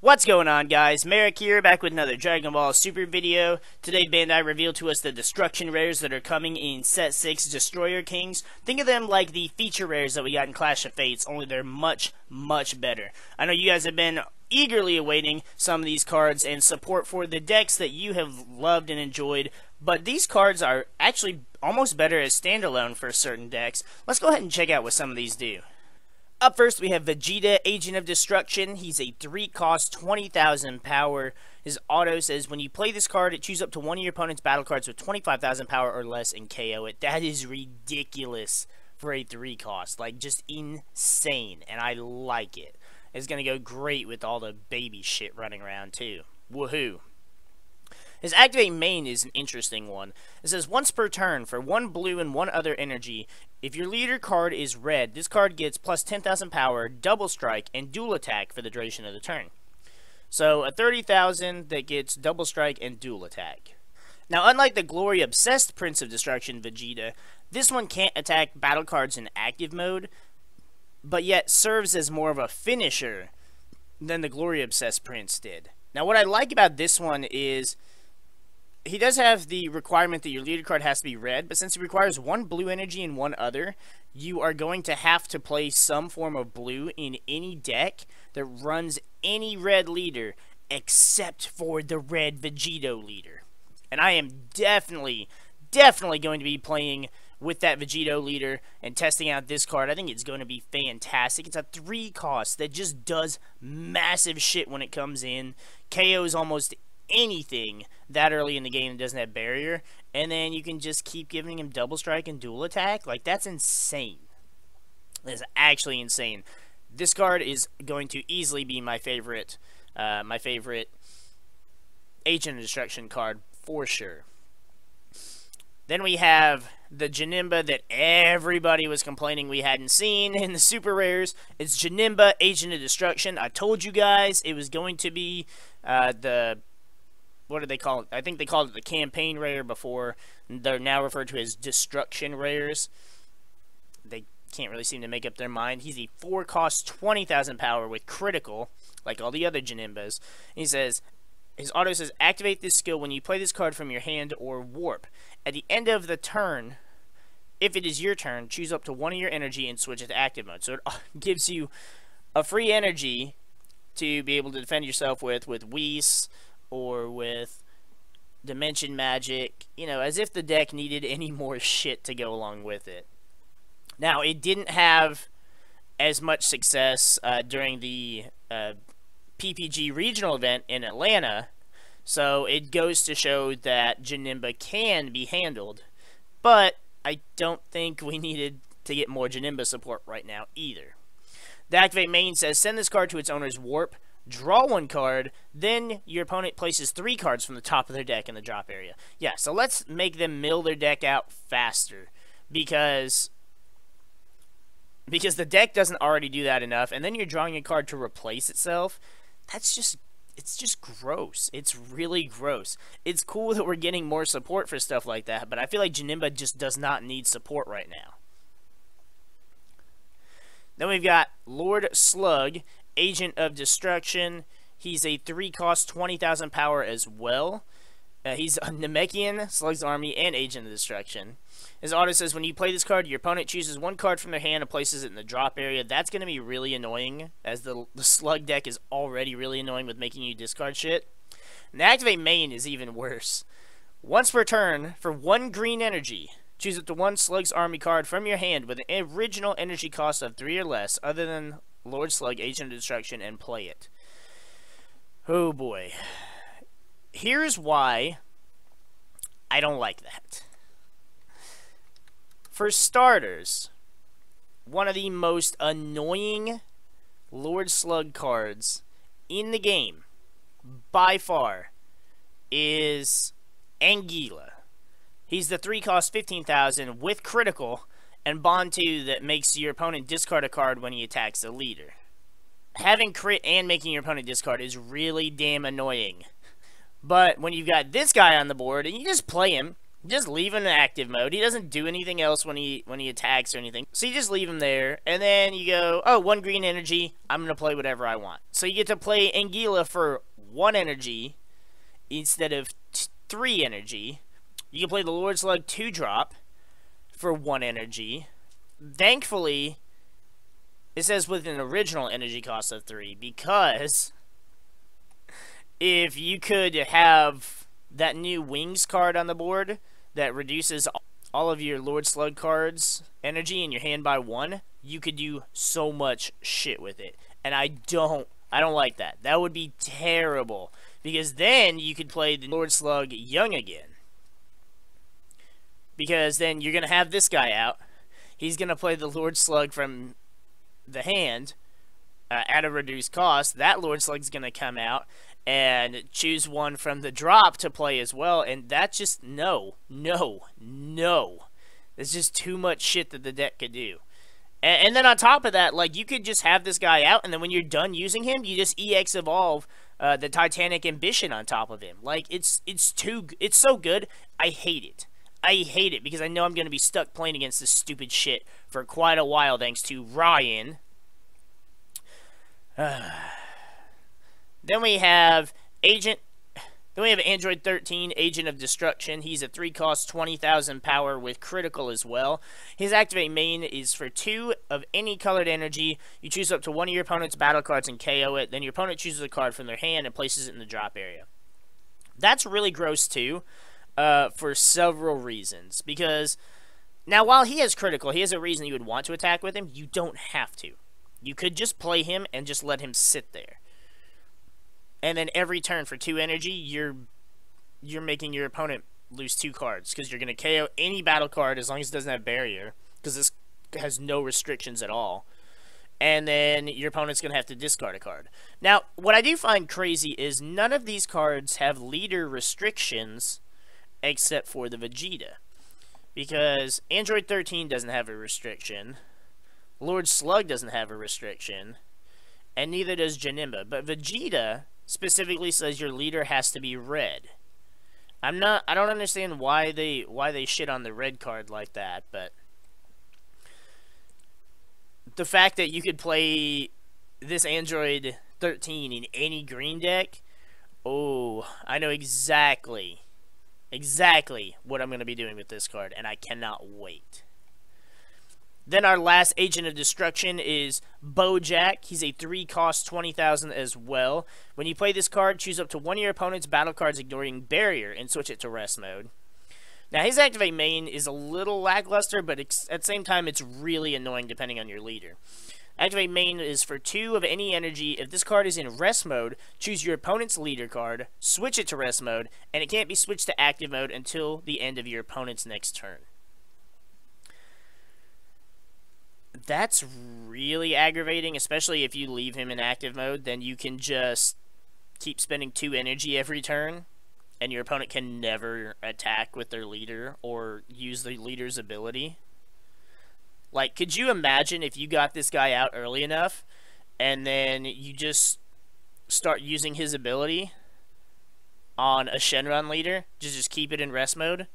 What's going on, guys? MariK here, back with another Dragon Ball Super video. Today, Bandai revealed to us the destruction rares that are coming in Set 6 Destroyer Kings. Think of them like the feature rares that we got in Clash of Fates, only they're much, much better. I know you guys have been eagerly awaiting some of these cards and support for the decks that you have loved and enjoyed, but these cards are actually almost better as standalone for certain decks. Let's go ahead and check out what some of these do. Up first, we have Vegeta, Agent of Destruction. He's a 3-cost, 20,000 power. His auto says, when you play this card, choose up to one of your opponent's battle cards with 25,000 power or less and KO it. That is ridiculous for a 3-cost. Like, just insane. And I like it. It's going to go great with all the baby shit running around, too. Woohoo. His activate main is an interesting one. It says, once per turn, for one blue and one other energy, if your leader card is red, this card gets plus 10,000 power, double strike, and dual attack for the duration of the turn. So, a 30,000 that gets double strike and dual attack. Now, unlike the glory-obsessed Prince of Destruction Vegeta, this one can't attack battle cards in active mode, but yet serves as more of a finisher than the glory-obsessed Prince did. Now, what I like about this one is he does have the requirement that your leader card has to be red, but since it requires one blue energy and one other, you are going to have to play some form of blue in any deck that runs any red leader except for the red Vegito leader. And I am definitely going to be playing with that Vegito leader and testing out this card. I think it's going to be fantastic. It's a 3-cost that just does massive shit when it comes in. KOs almost anything that early in the game that doesn't have barrier, and then you can just keep giving him double strike and dual attack. Like, that's insane. That's actually insane. This card is going to easily be my favorite Agent of Destruction card for sure. Then we have the Geneva that everybody was complaining we hadn't seen in the super rares. It's Geneva Agent of Destruction. I told you guys it was going to be what do they call it? I think they called it the campaign rare before. They're now referred to as destruction rares. They can't really seem to make up their mind. He's a 4-cost, 20,000 power with critical, like all the other Janimbas. He says, his auto says, activate this skill when you play this card from your hand or warp. At the end of the turn, if it is your turn, choose up to one of your energy and switch it to active mode. So it gives you a free energy to be able to defend yourself with Whis, or with Dimension Magic, you know, as if the deck needed any more shit to go along with it. Now, it didn't have as much success during the PPG regional event in Atlanta, so it goes to show that Geneva can be handled, but I don't think we needed to get more Geneva support right now either. The activate main says, send this card to its owner's warp, draw one card, then your opponent places 3 cards from the top of their deck in the drop area. Yeah, so let's make them mill their deck out faster, because the deck doesn't already do that enough, and then you're drawing a card to replace itself. It's just gross. It's really gross. It's cool that we're getting more support for stuff like that, but I feel like Geneva just does not need support right now. Then we've got Lord Slug, Agent of Destruction. He's a 3-cost, 20,000 power as well. He's a Namekian, Slug's Army, and Agent of Destruction. His auto says, when you play this card, your opponent chooses one card from their hand and places it in the drop area. That's going to be really annoying, as the Slug deck is already really annoying with making you discard shit. And the activate main is even worse. Once per turn, for one green energy, choose up to one Slug's Army card from your hand with an original energy cost of 3 or less, other than Lord Slug, Agent of Destruction, and play it. Oh boy. Here's why I don't like that. For starters, one of the most annoying Lord Slug cards in the game, by far, is Anguilla. He's the 3-cost 15,000 with critical and Bond 2 that makes your opponent discard a card when he attacks the leader. Having crit and making your opponent discard is really damn annoying. But when you've got this guy on the board and you just play him, just leave him in active mode. He doesn't do anything else when he attacks or anything. So you just leave him there, and then you go, oh, 1 green energy, I'm going to play whatever I want. So you get to play Anguilla for 1 energy instead of 3 energy. You can play the Lord Slug 2-drop for 1 energy. Thankfully, it says with an original energy cost of 3, because if you could have that new Wings card on the board that reduces all of your Lord Slug cards' energy in your hand by 1, you could do so much shit with it. And I don't like that. That would be terrible, because then you could play the Lord Slug young again. Because then you're going to have this guy out. He's going to play the Lord Slug from the hand at a reduced cost. That Lord Slug's going to come out and choose one from the drop to play as well. And that's just, no. There's just too much shit that the deck could do. And then on top of that, like, you could just have this guy out, and then when you're done using him, you just EX evolve the Titanic Ambition on top of him. Like, it's so good. I hate it. I hate it because I know I'm going to be stuck playing against this stupid shit for quite a while thanks to Ryan. Then we have Android 13, Agent of Destruction. He's a 3-cost, 20,000 power with critical as well. His activate main is for 2 of any colored energy. You choose up to 1 of your opponent's battle cards and KO it. Then your opponent chooses a card from their hand and places it in the drop area. That's really gross too. For several reasons. Because, now while he has critical, he has a reason you would want to attack with him. You don't have to. You could just play him and just let him sit there. And then every turn for 2 energy, you're making your opponent lose 2 cards. Because you're going to KO any battle card as long as it doesn't have barrier. Because this has no restrictions at all. And then your opponent's going to have to discard a card. Now, what I do find crazy is none of these cards have leader restrictions except for the Vegeta. Because Android 13 doesn't have a restriction. Lord Slug doesn't have a restriction. And neither does Nimba. But Vegeta specifically says your leader has to be red. I don't understand why they shit on the red card like that, but the fact that you could play this Android 13 in any green deck, oh, I know exactly what I'm going to be doing with this card, and I cannot wait. Then our last Agent of Destruction is Bojack. He's a 3-cost, 20,000 as well. When you play this card, choose up to 1 of your opponent's battle cards ignoring barrier and switch it to rest mode. Now, his activate main is a little lackluster, but at the same time, it's really annoying depending on your leader. Activate main is for 2 of any energy. If this card is in rest mode, choose your opponent's leader card, switch it to rest mode, and it can't be switched to active mode until the end of your opponent's next turn. That's really aggravating, especially if you leave him in active mode. Then you can just keep spending 2 energy every turn, and your opponent can never attack with their leader or use the leader's ability. Like, could you imagine if you got this guy out early enough, and then you just start using his ability on a Shenron leader, just keep it in rest mode?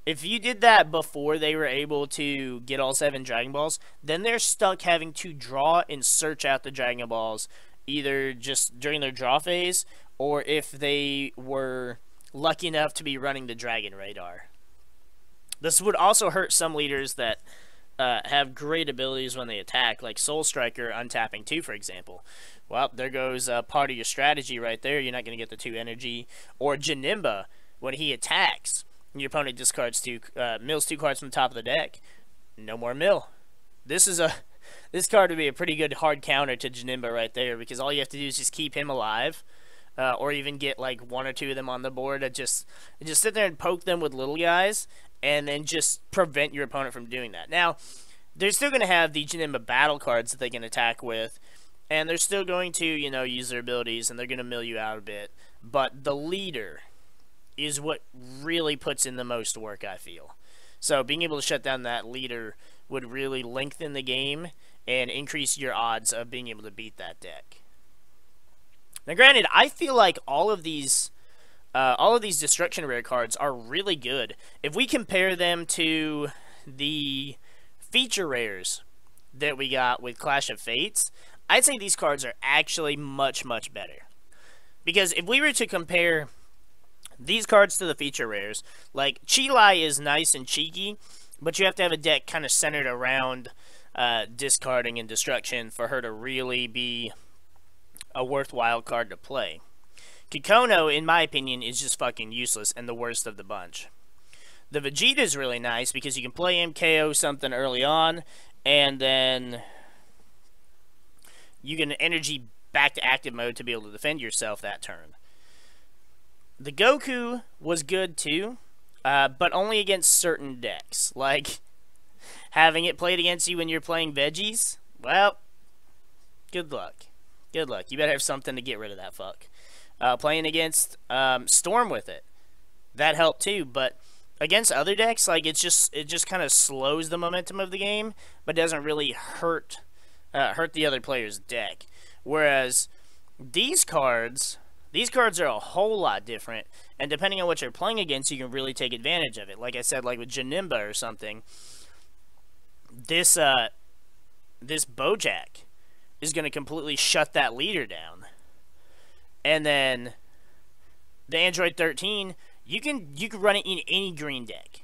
If you did that before they were able to get all 7 Dragon Balls, then they're stuck having to draw and search out the Dragon Balls, either just during their draw phase, or if they were lucky enough to be running the Dragon Radar. This would also hurt some leaders that have great abilities when they attack, like Soul Striker untapping 2, for example. Well, there goes part of your strategy right there. You're not going to get the 2 energy. Or Nimba, when he attacks, your opponent discards mills 2 cards from the top of the deck. No more mill. This card would be a pretty good hard counter to Nimba right there, because all you have to do is just keep him alive, or even get like 1 or 2 of them on the board and just sit there and poke them with little guys, and then just prevent your opponent from doing that. Now, they're still going to have the Nimba battle cards that they can attack with, and they're still going to, use their abilities, and they're going to mill you out a bit. But the leader is what really puts in the most work, I feel. So being able to shut down that leader would really lengthen the game and increase your odds of being able to beat that deck. Now, granted, I feel like all of these all of these destruction rare cards are really good. If we compare them to the feature rares that we got with Clash of Fates, I'd say these cards are actually much, much better. Because if we were to compare these cards to the feature rares, like XIII is nice and cheeky, but you have to have a deck kind of centered around discarding and destruction for her to really be a worthwhile card to play. Kikono, in my opinion, is just fucking useless and the worst of the bunch. The Vegeta is really nice because you can play him, KO something early on, and then you can energy back to active mode to be able to defend yourself that turn. The Goku was good too, but only against certain decks. Like, having it played against you when you're playing veggies, well, good luck. Good luck. You better have something to get rid of that fuck. Playing against Storm with it, that helped too, but against other decks, like, it just kind of slows the momentum of the game, but doesn't really hurt the other player's deck. Whereas these cards are a whole lot different, and depending on what you're playing against, you can really take advantage of it. Like I said, like with Nimba or something, this Bojack is going to completely shut that leader down. And then the Android 13, you can run it in any green deck.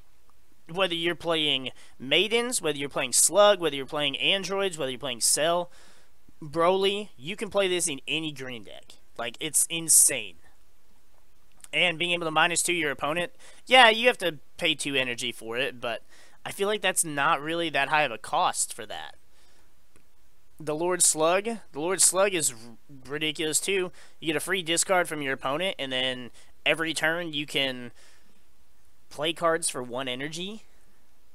Whether you're playing Maidens, whether you're playing Slug, whether you're playing Androids, whether you're playing Cell, Broly, you can play this in any green deck. Like, it's insane. And being able to -2 your opponent, yeah, you have to pay 2 energy for it, but I feel like that's not really that high of a cost for that. The Lord Slug is ridiculous too. You get a free discard from your opponent, and then every turn you can play cards for 1 energy,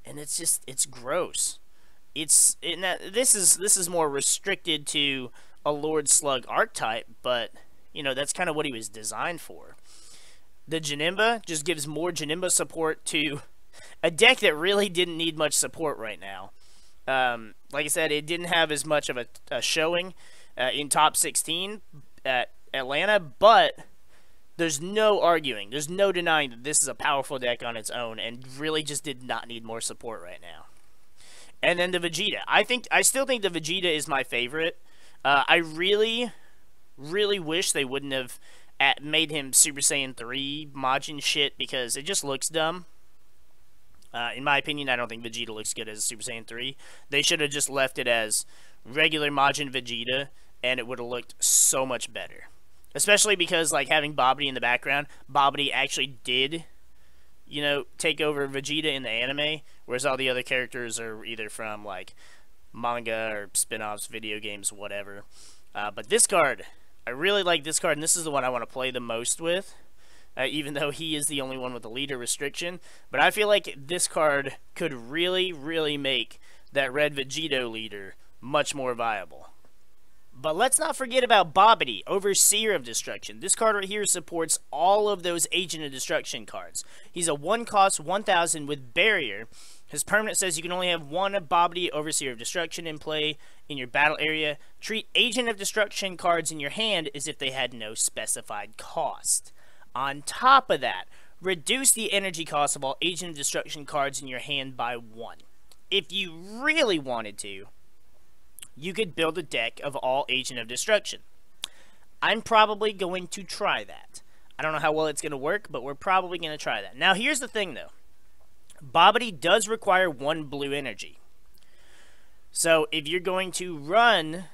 and it's gross. This is more restricted to a Lord Slug archetype, but you know, that's kind of what he was designed for. The Geneva just gives more Geneva support to a deck that really didn't need much support right now. Like I said, it didn't have as much of a showing in top 16 at Atlanta, but there's no arguing, there's no denying that this is a powerful deck on its own, and really just did not need more support right now. And then the Vegeta. I still think the Vegeta is my favorite. I really wish they wouldn't have made him Super Saiyan 3 Majin shit, because it just looks dumb. In my opinion, I don't think Vegeta looks good as Super Saiyan 3. They should have just left it as regular Majin Vegeta, and it would have looked so much better. Especially because, like, having Babidi in the background, Babidi actually did, you know, take over Vegeta in the anime, whereas all the other characters are either from, like, manga or spin-offs, video games, whatever. But this card, I really like this card, and this is the one I want to play the most with. Even though he is the only one with the leader restriction. But I feel like this card could really, really make that red Vegito leader much more viable. But let's not forget about Babidi, Overseer of Destruction. This card right here supports all of those Agent of Destruction cards. He's a 1-cost 1000 with Barrier. His permanent says you can only have 1 Babidi, Overseer of Destruction in play in your battle area. Treat Agent of Destruction cards in your hand as if they had no specified cost. On top of that, reduce the energy cost of all Agent of Destruction cards in your hand by 1. If you really wanted to, you could build a deck of all Agent of Destruction. I'm probably going to try that. I don't know how well it's going to work, but we're probably going to try that. Now, here's the thing, though. Babidi does require 1 blue energy. So, if you're going to run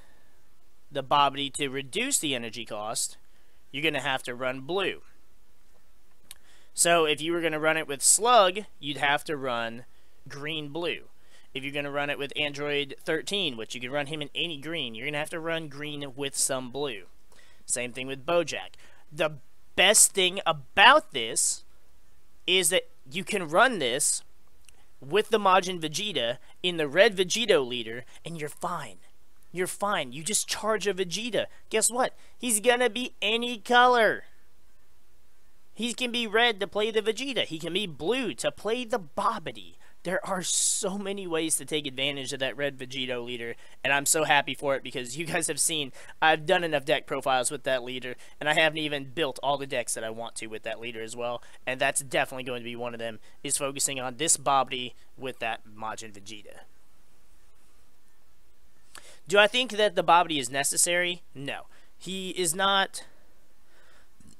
the Babidi to reduce the energy cost, you're going to have to run blue. So, if you were going to run it with Slug, you'd have to run green-blue. If you're going to run it with Android 13, which you can run him in any green, you're going to have to run green with some blue. Same thing with Bojack. The best thing about this is that you can run this with the Majin Vegeta in the red Vegito leader, and you're fine. You're fine. You just charge a Vegeta. Guess what? He's going to be any color. He can be red to play the Vegeta. He can be blue to play the Babidi. There are so many ways to take advantage of that red Vegeta leader, and I'm so happy for it because you guys have seen I've done enough deck profiles with that leader, and I haven't even built all the decks that I want to with that leader as well, and that's definitely going to be one of them, is focusing on this Babidi with that Majin Vegeta. Do I think that the Babidi is necessary? No. He is not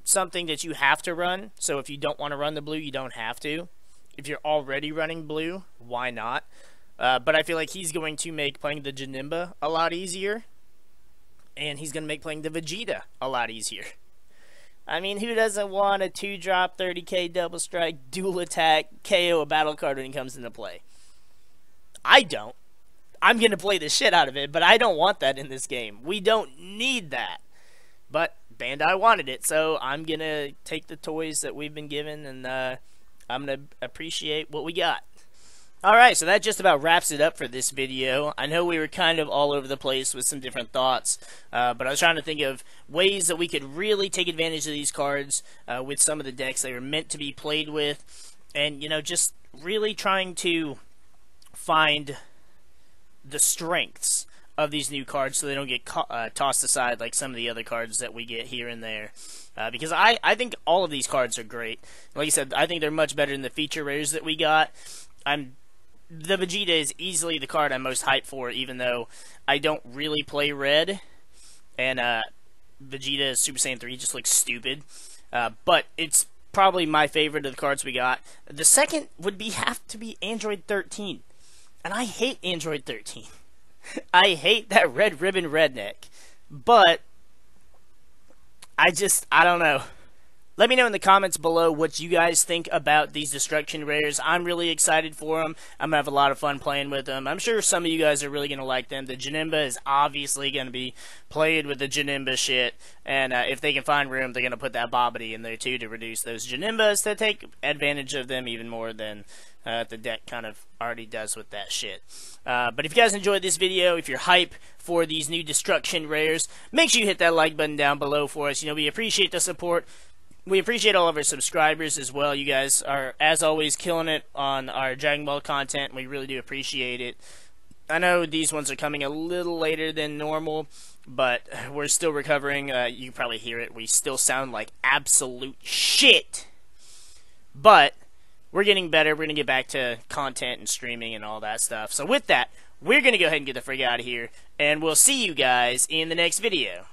something that you have to run, so if you don't want to run the blue, you don't have to. If you're already running blue, why not? But I feel like he's going to make playing the Nimba a lot easier, and he's going to make playing the Vegeta a lot easier. I mean, who doesn't want a 2-drop, 30k double strike, dual attack, KO a battle card when he comes into play? I don't. I'm going to play the shit out of it, but I don't want that in this game. We don't need that. But Bandai wanted it, so I'm going to take the toys that we've been given, and I'm going to appreciate what we got. Alright, so that just about wraps it up for this video. I know we were kind of all over the place with some different thoughts, but I was trying to think of ways that we could really take advantage of these cards with some of the decks they were meant to be played with, and, you know, just really trying to find the strengths of these new cards so they don't get tossed aside like some of the other cards that we get here and there. Because I think all of these cards are great. Like I said, I think they're much better than the feature rares that we got. The Vegeta is easily the card I'm most hyped for, even though I don't really play red. And Vegeta Super Saiyan 3 just looks stupid. But it's probably my favorite of the cards we got. The second would have to be Android 13. And I hate Android 13. I hate that red ribbon redneck. But I don't know. Let me know in the comments below what you guys think about these destruction rares. I'm really excited for them. I'm going to have a lot of fun playing with them. I'm sure some of you guys are really going to like them. The Geneva is obviously going to be played with the Geneva shit. And if they can find room, they're going to put that Babidi in there too to reduce those Genevas to take advantage of them even more than the deck kind of already does with that shit. But if you guys enjoyed this video, if you're hype for these new destruction rares, make sure you hit that like button down below for us. You know, we appreciate the support. We appreciate all of our subscribers as well. You guys are, as always, killing it on our Dragon Ball content. We really do appreciate it. I know these ones are coming a little later than normal, but we're still recovering. You can probably hear it. We still sound like absolute shit. But we're getting better. We're going to get back to content and streaming and all that stuff. So with that, we're going to go ahead and get the frig out of here, and we'll see you guys in the next video.